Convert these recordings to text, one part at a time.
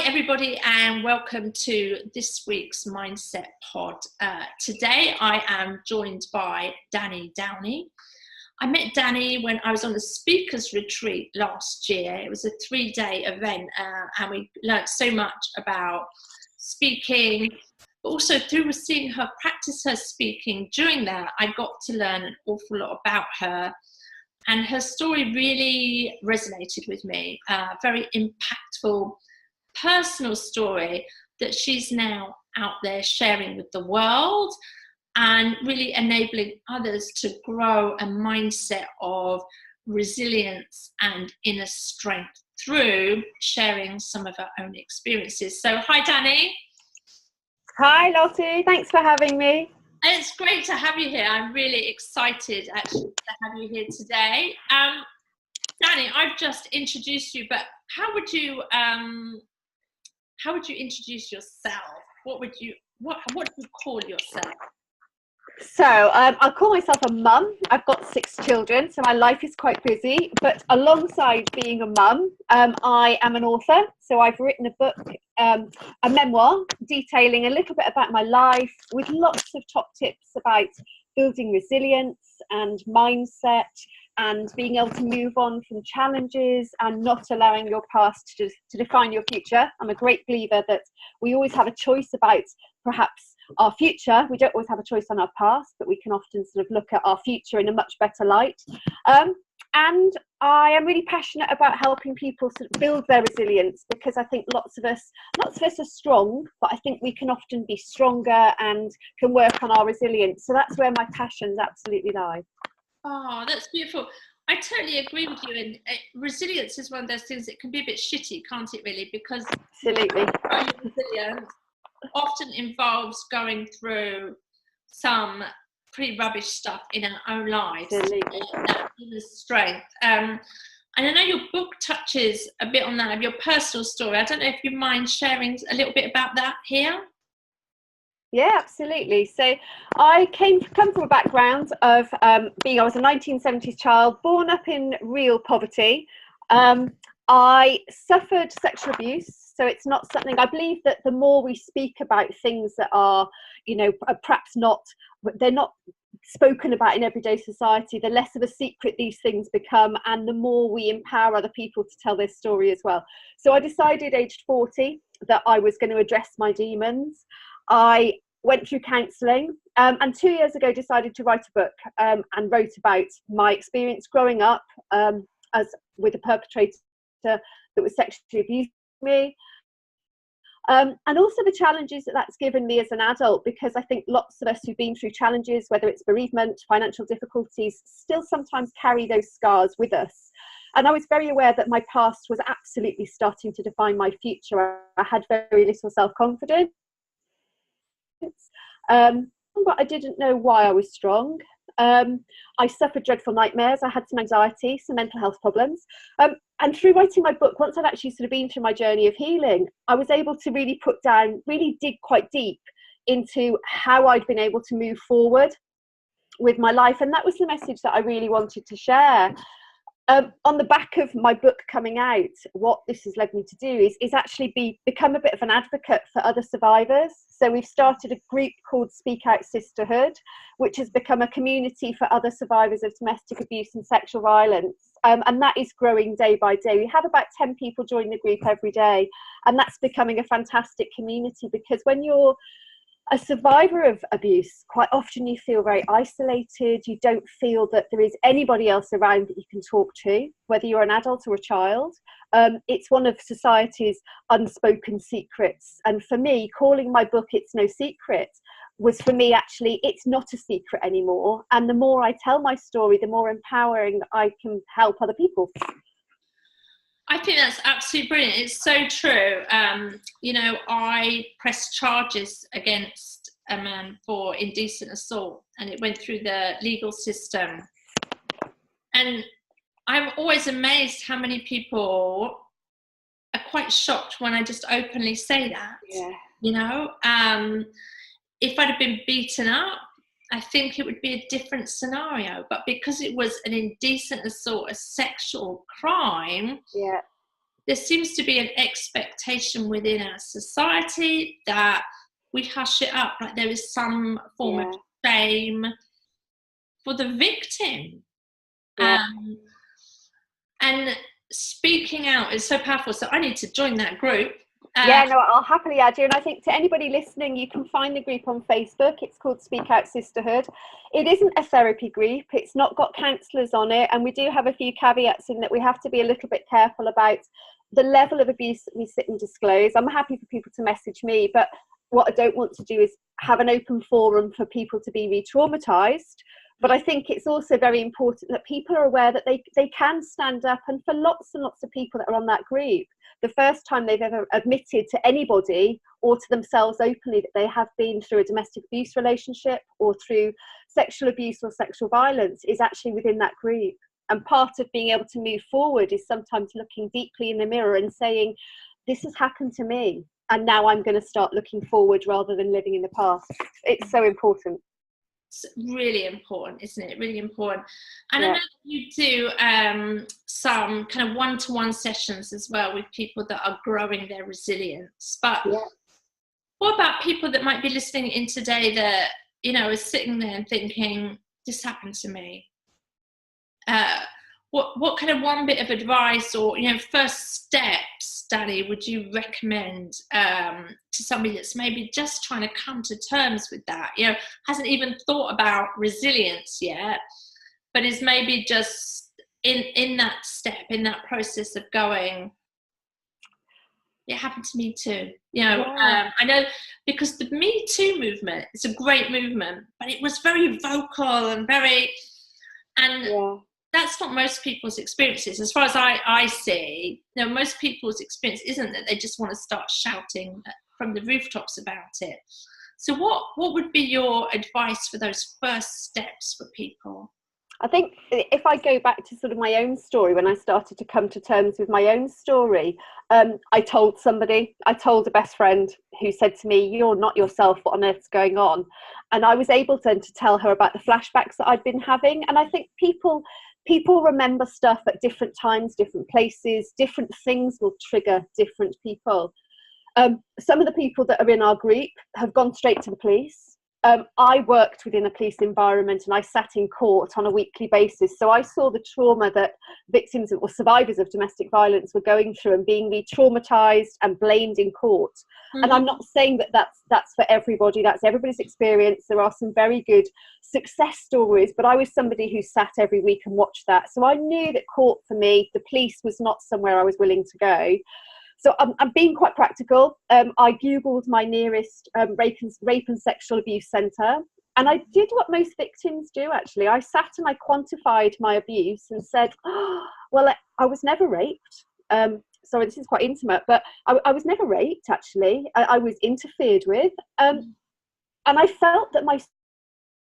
everybody, and welcome to this week's Mindset Pod. Today I am joined by Danielle Downey. I met Dani when I was on a speakers retreat last year. It was a 3-day event, and we learned so much about speaking, but also through seeing her practice her speaking during that, I got to learn an awful lot about her. And her story really resonated with me. Very impactful, personal story that she's now out there sharing with the world and really enabling others to grow a mindset of resilience and inner strength through sharing some of her own experiences. So, hi, Dani. Hi, Lottie. Thanks for having me. It's great to have you here. I'm really excited actually to have you here today. Dani, I've just introduced you, but how would you introduce yourself? What do you call yourself? So I call myself a mum. I've got 6 children, so my life is quite busy. But alongside being a mum, I am an author. So I've written a book, a memoir, detailing a little bit about my life with lots of top tips about building resilience and mindset and being able to move on from challenges and not allowing your past to define your future. I'm a great believer that we always have a choice about perhaps our future. We don't always have a choice on our past, but we can often sort of look at our future in a much better light. And I am really passionate about helping people sort of build their resilience, because I think lots of us are strong, but I think we can often be stronger and can work on our resilience. So that's where my passions absolutely lie. Oh, that's beautiful. I totally agree with you. And resilience is one of those things that can be a bit shitty, can't it, really? Because absolutely, resilience often involves going through some pretty rubbish stuff in our own lives. Absolutely. That inner strength. And I know your book touches a bit on that, of your personal story. I don't know if you mind sharing a little bit about that here. Yeah, absolutely. So I come from a background of I was a 1970s child, born up in real poverty. I suffered sexual abuse. So it's not something, I believe that the more we speak about things that are, perhaps they're not spoken about in everyday society, the less of a secret these things become, and the more we empower other people to tell their story as well. So I decided aged 40 that I was going to address my demons. I went through counselling, and 2 years ago decided to write a book, and wrote about my experience growing up as with a perpetrator that was sexually abusing me, and also the challenges that's given me as an adult, because I think lots of us who've been through challenges, whether it's bereavement, financial difficulties, still sometimes carry those scars with us. And I was very aware that my past was absolutely starting to define my future. I had very little self-confidence. But I didn't know why I was strong. I suffered dreadful nightmares. I had some anxiety, some mental health problems. And through writing my book, once I'd actually sort of been through my journey of healing, I was able to really dig quite deep into how I'd been able to move forward with my life. And that was the message that I really wanted to share. On the back of my book coming out, what this has led me to do is actually become a bit of an advocate for other survivors. So we've started a group called Speak Out Sisterhood, which has become a community for other survivors of domestic abuse and sexual violence. And that is growing day by day. We have about 10 people join the group every day, and that's becoming a fantastic community, because when you're a survivor of abuse, quite often you feel very isolated. You don't feel that there is anybody else around that you can talk to, whether you're an adult or a child. It's one of society's unspoken secrets. And for me, calling my book It's No Secret was, for me, actually, it's not a secret anymore. And the more I tell my story, the more empowering I can help other people. I think that's absolutely brilliant. It's so true. I pressed charges against a man for indecent assault, and it went through the legal system. And I'm always amazed how many people are quite shocked when I just openly say that. Yeah. If I'd have been beaten up, I think it would be a different scenario. But because it was an indecent assault, a sexual crime, yeah, there seems to be an expectation within our society that we hush it up, like there is some form of shame for the victim. And speaking out is so powerful. So I need to join that group. I'll happily add you. And I think to anybody listening, you can find the group on Facebook. It's called Speak Out Sisterhood. It isn't a therapy group. It's not got counsellors on it. And we do have a few caveats in that we have to be a little bit careful about the level of abuse that we sit and disclose. I'm happy for people to message me, but what I don't want to do is have an open forum for people to be re-traumatised. But I think it's also very important that people are aware that they can stand up. And for lots and lots of people that are on that group, the first time they've ever admitted to anybody or to themselves openly that they have been through a domestic abuse relationship or through sexual abuse or sexual violence is actually within that group. And part of being able to move forward is sometimes looking deeply in the mirror and saying, this has happened to me, and now I'm going to start looking forward rather than living in the past. It's so important. It's really important, isn't it? Really important. And I know that you do some kind of one-to-one sessions as well with people that are growing their resilience. But what about people that might be listening in today that, you know, are sitting there and thinking, this happened to me? What kind of one bit of advice or, you know, first steps, Danny, would you recommend to somebody that's maybe just trying to come to terms with that, you know, hasn't even thought about resilience yet, but is maybe just in that step, in that process of going, it happened to me too, you know? I know, because the Me Too movement is a great movement, but it was very vocal and very, and that's not most people's experiences. As far as I see, you know, most people's experience isn't that they just want to start shouting from the rooftops about it. So what would be your advice for those first steps for people? I think if I go back to sort of my own story, when I started to come to terms with my own story, I told a best friend who said to me, you're not yourself, what on earth's going on? And I was able then to tell her about the flashbacks that I'd been having. And I think people remember stuff at different times, different places, different things will trigger different people. Some of the people that are in our group have gone straight to the police. I worked within a police environment and I sat in court on a weekly basis. So I saw the trauma that victims or survivors of domestic violence were going through and being re-traumatised and blamed in court. And I'm not saying that that's for everybody, that's everybody's experience. There are some very good success stories, but I was somebody who sat every week and watched that. So I knew that court for me, the police was not somewhere I was willing to go. So I'm being quite practical. I Googled my nearest rape and sexual abuse centre. And I did what most victims do, actually. I sat and I quantified my abuse and said, well, I was never raped. Sorry, this is quite intimate, but I was never raped, actually. I was interfered with. And I felt that my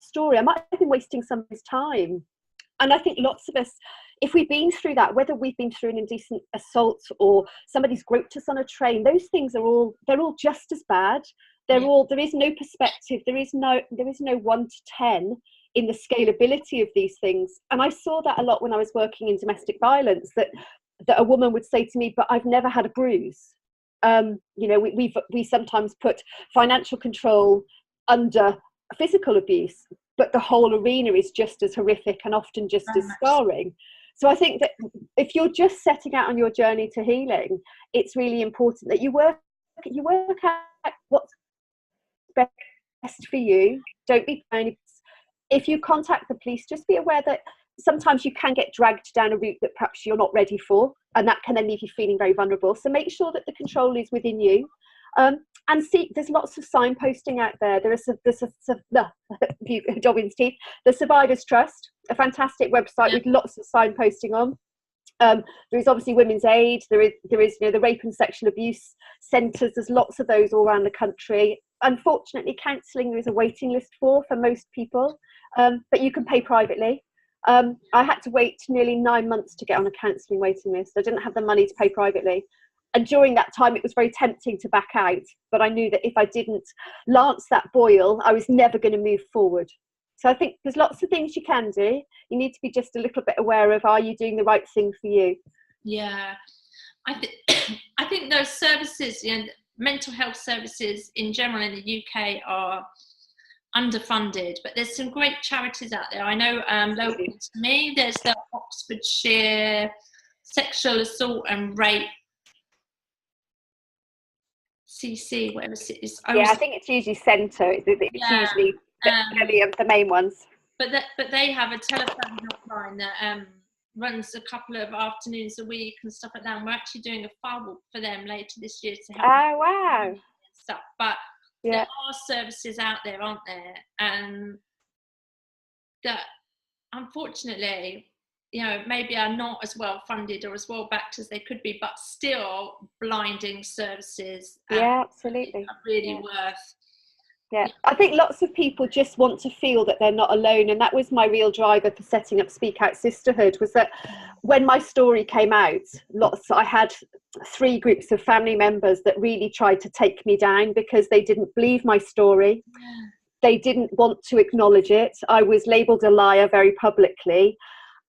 story, I might have been wasting somebody's time. And I think lots of us, if we've been through that, whether we've been through an indecent assault or somebody's groped us on a train, those things they're all just as bad. There is no perspective. There is no 1 to 10 in the scalability of these things. And I saw that a lot when I was working in domestic violence, that a woman would say to me, but I've never had a bruise. You know, we sometimes put financial control under physical abuse, but the whole arena is just as horrific and often just as scarring. So I think that if you're just setting out on your journey to healing, it's really important that you work out what's best for you. Don't be panicked. If you contact the police, just be aware that sometimes you can get dragged down a route that perhaps you're not ready for, and that can then leave you feeling very vulnerable. So make sure that the control is within you. And see, there's lots of signposting out there. There's Dobbin's teeth. The Survivors Trust, a fantastic website with lots of signposting on. There is obviously Women's Aid. There is you know, the rape and sexual abuse centres. There's lots of those all around the country. Unfortunately, counselling there is a waiting list for most people, but you can pay privately. I had to wait nearly 9 months to get on a counselling waiting list. I didn't have the money to pay privately. And during that time, it was very tempting to back out. But I knew that if I didn't lance that boil, I was never going to move forward. So I think there's lots of things you can do. You need to be just a little bit aware of, are you doing the right thing for you? Yeah. I think I think those services, mental health services in general in the UK are underfunded, but there's some great charities out there. I know local to me, there's the Oxfordshire Sexual Assault and Rape CC, whatever it is. I think it's usually Centre. It's usually the main ones. But they have a telephone hotline that runs a couple of afternoons a week and stuff like that. And we're actually doing a file walk for them later this year to help. Oh, wow. And stuff. But there are services out there, aren't there? And that, unfortunately, maybe are not as well funded or as well backed as they could be, but still blinding services. Absolutely. Are really worth. Yeah, I think lots of people just want to feel that they're not alone, and that was my real driver for setting up Speak Out Sisterhood. Was that when my story came out, I had 3 groups of family members that really tried to take me down because they didn't believe my story. They didn't want to acknowledge it. I was labelled a liar very publicly,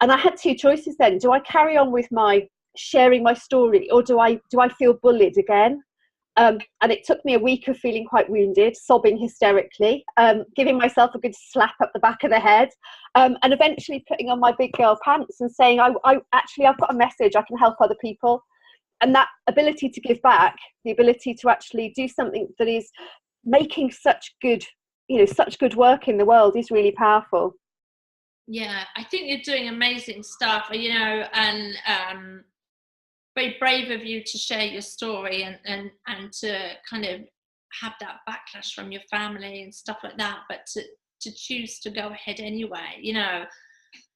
and I had 2 choices then. Do I carry on with my sharing my story, or do I feel bullied again? And it took me a week of feeling quite wounded, sobbing hysterically, giving myself a good slap up the back of the head, and eventually putting on my big girl pants and saying, I've got a message, I can help other people. And that ability to give back, the ability to actually do something that is making such good work in the world is really powerful. Yeah, I think you're doing amazing stuff, and very brave of you to share your story and to kind of have that backlash from your family and stuff like that, but to choose to go ahead anyway,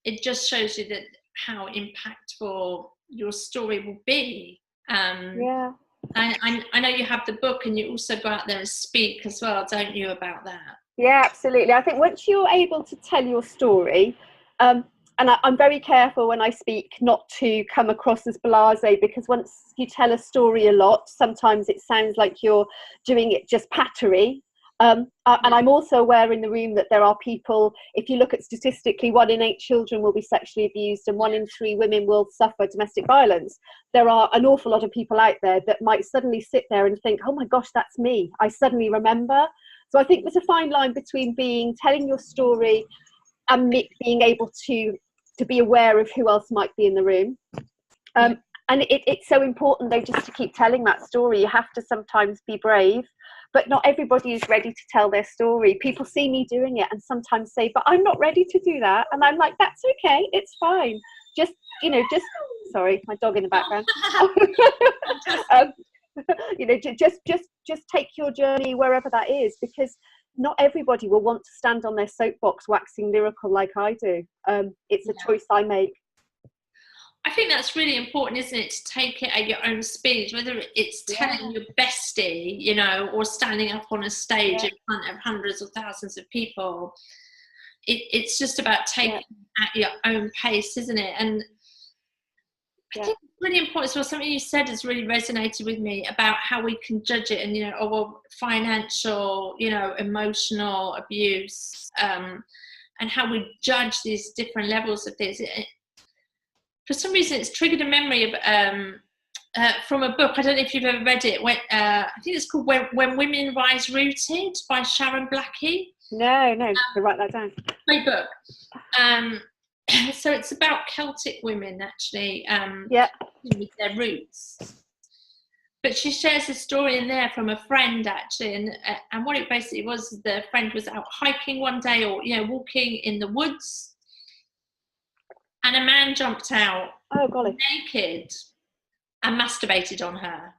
it just shows you that how impactful your story will be. I know you have the book, and you also go out there and speak as well, don't you, about that? Yeah, absolutely. I think once you're able to tell your story, and I'm very careful when I speak not to come across as blasé, because once you tell a story a lot, sometimes it sounds like you're doing it just pattery. And I'm also aware in the room that there are people, if you look at statistically, 1 in 8 children will be sexually abused and 1 in 3 women will suffer domestic violence. There are an awful lot of people out there that might suddenly sit there and think, oh my gosh, that's me. I suddenly remember. So I think there's a fine line between telling your story and being able to be aware of who else might be in the room. And it's so important though, just to keep telling that story. You have to sometimes be brave, but not everybody is ready to tell their story. People see me doing it and sometimes say, but I'm not ready to do that. And I'm like, that's okay, it's fine. Just sorry, my dog in the background. Just take your journey wherever that is, because not everybody will want to stand on their soapbox waxing lyrical like I do. It's a choice I make. I think that's really important, isn't it, to take it at your own speed, whether it's telling your bestie, or standing up on a stage in front of hundreds of thousands of people. It's just about taking it at your own pace, isn't it? And I think it's really important as well. Something you said has really resonated with me about how we can judge it, and financial, emotional abuse, and how we judge these different levels of this. For some reason, it's triggered a memory of from a book. I don't know if you've ever read it. I think it's called "When Women Rise Rooted" by Sharon Blackie. No, I'll write that down. Great book. So it's about Celtic women, actually, with their roots. But she shares a story in there from a friend, actually, and what it basically was, the friend was out hiking one day, or walking in the woods, and a man jumped out, naked, and masturbated on her,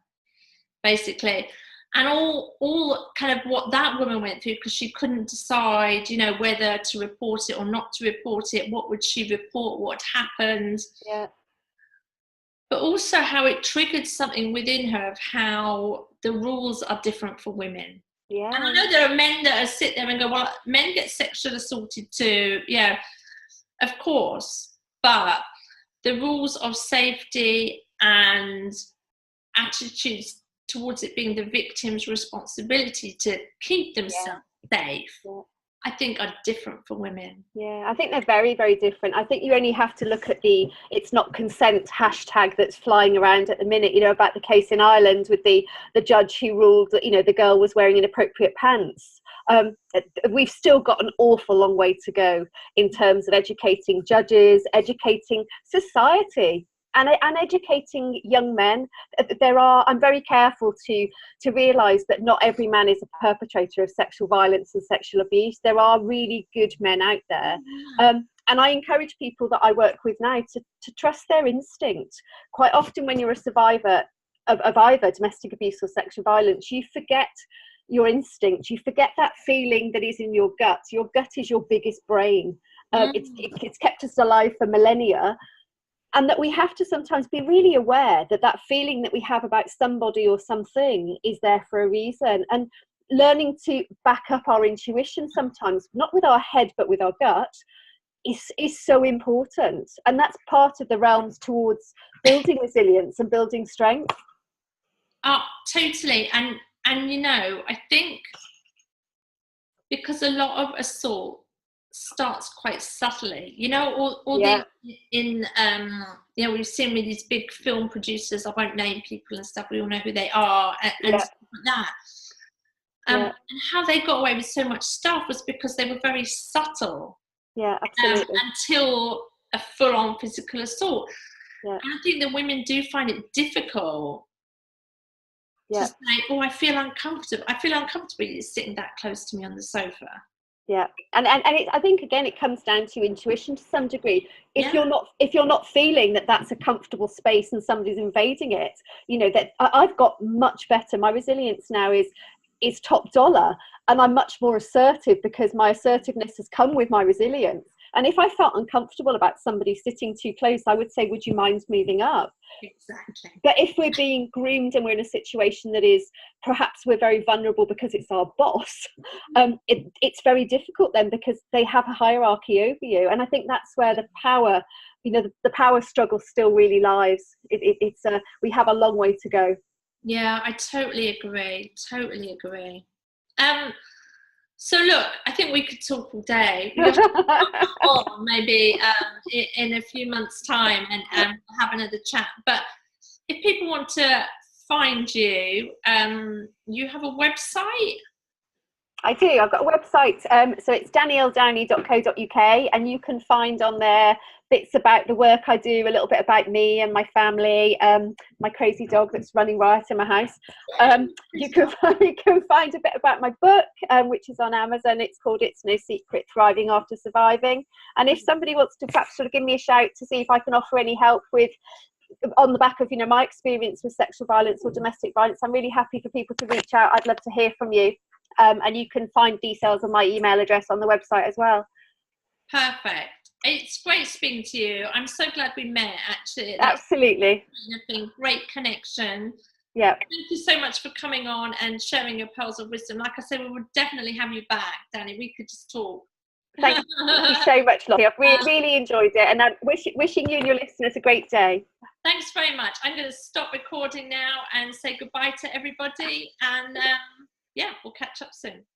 basically. And all kind of what that woman went through, because she couldn't decide, whether to report it or not to report it. What would she report? What happened? Yeah. But also how it triggered something within her of how the rules are different for women. Yeah. And I know there are men that sit there and go, well, men get sexually assaulted too. Yeah, of course. But the rules of safety and attitudes towards it being the victim's responsibility to keep themselves safe I think are different for women. Yeah, I think they're very, very different. I think you only have to look at the "it's not consent" hashtag that's flying around at the minute, about the case in Ireland with the judge who ruled that, the girl was wearing inappropriate pants. We've still got an awful long way to go in terms of educating judges, educating society, and educating young men. I'm very careful to realise that not every man is a perpetrator of sexual violence and sexual abuse. There are really good men out there. And I encourage people that I work with now to trust their instinct. Quite often when you're a survivor of either domestic abuse or sexual violence, you forget your instinct. You forget that feeling that is in your gut. Your gut is your biggest brain. It's kept us alive for millennia. And that we have to sometimes be really aware that that feeling that we have about somebody or something is there for a reason. And learning to back up our intuition sometimes, not with our head, but with our gut, is so important. And that's part of the realms towards building resilience and building strength. Oh, totally. And I think because a lot of assault starts quite subtly, we've seen with these big film producers, I won't name people and stuff, we all know who they are, and stuff like that. And how they got away with so much stuff was because they were very subtle. Yeah, absolutely. Until a full-on physical assault. Yeah. And I think that women do find it difficult to say, I feel uncomfortable. I feel uncomfortable you sitting that close to me on the sofa. Yeah, and I think again it comes down to intuition to some degree. If you're not feeling that that's a comfortable space and somebody's invading it, that I've got much better. My resilience now is top dollar, and I'm much more assertive because my assertiveness has come with my resilience. And if I felt uncomfortable about somebody sitting too close, I would say, would you mind moving up? Exactly. But if we're being groomed and we're in a situation that is, perhaps we're very vulnerable because it's our boss, it's very difficult then because they have a hierarchy over you. And I think that's where the power, the power struggle still really lies. We have a long way to go. Yeah, I totally agree. So look, I think we could talk all day. Or maybe in a few months' time and have another chat. But if people want to find you, you have a website? I do. I've got a website. So it's danielledowney.co.uk, and you can find on there bits about the work I do, a little bit about me and my family, my crazy dog that's running riot in my house. You can find a bit about my book, which is on Amazon. It's called It's No Secret, Thriving After Surviving. And if somebody wants to perhaps sort of give me a shout to see if I can offer any help with, on the back of my experience with sexual violence or domestic violence, I'm really happy for people to reach out. I'd love to hear from you. And you can find details on my email address on the website as well. Perfect. It's great speaking to you. I'm so glad we met, actually. Absolutely. It's been great connection. Yeah. Thank you so much for coming on and sharing your pearls of wisdom. Like I said, we would definitely have you back, Danny. We could just talk. Thank you so much, Lottie. I've really enjoyed it, and I'm wishing you and your listeners a great day. Thanks very much. I'm going to stop recording now and say goodbye to everybody, and we'll catch up soon.